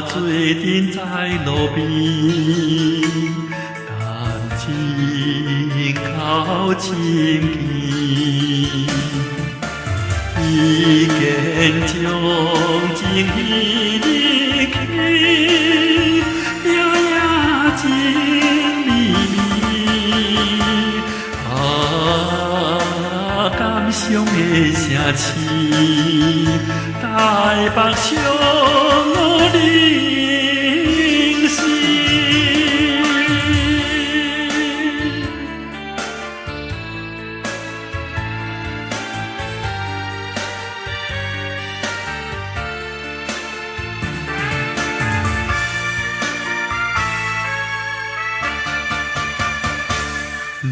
做阵在路边，感情靠深情，已经将情意离去，夜情绵绵。感伤的城市，台北上我凝视。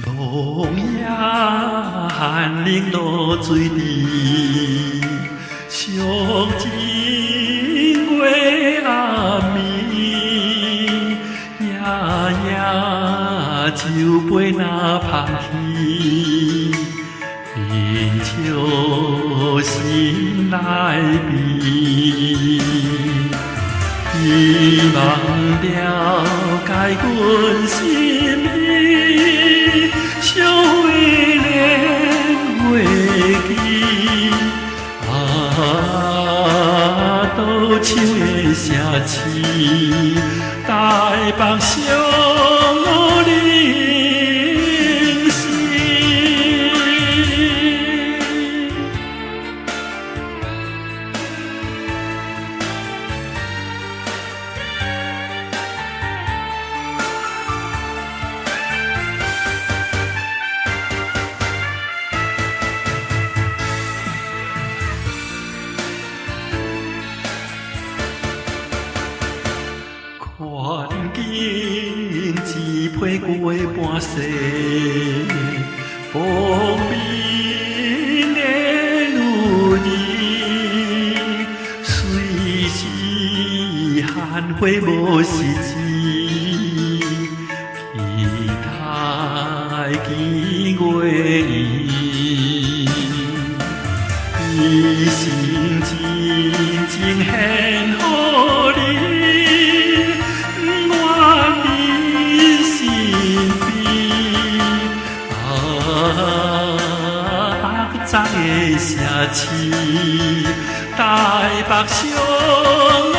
落叶寒冷落水滴，伤情月暗暝，夜夜酒杯若芳气，饮笑心内悲。希望了解阮心意，相会连月期。倒唱的城市，台北上我凝视。环境只配过半世，风眠的女儿，随时含花无时节，期待见月圆，一生真情献予你。北的城市，台北上我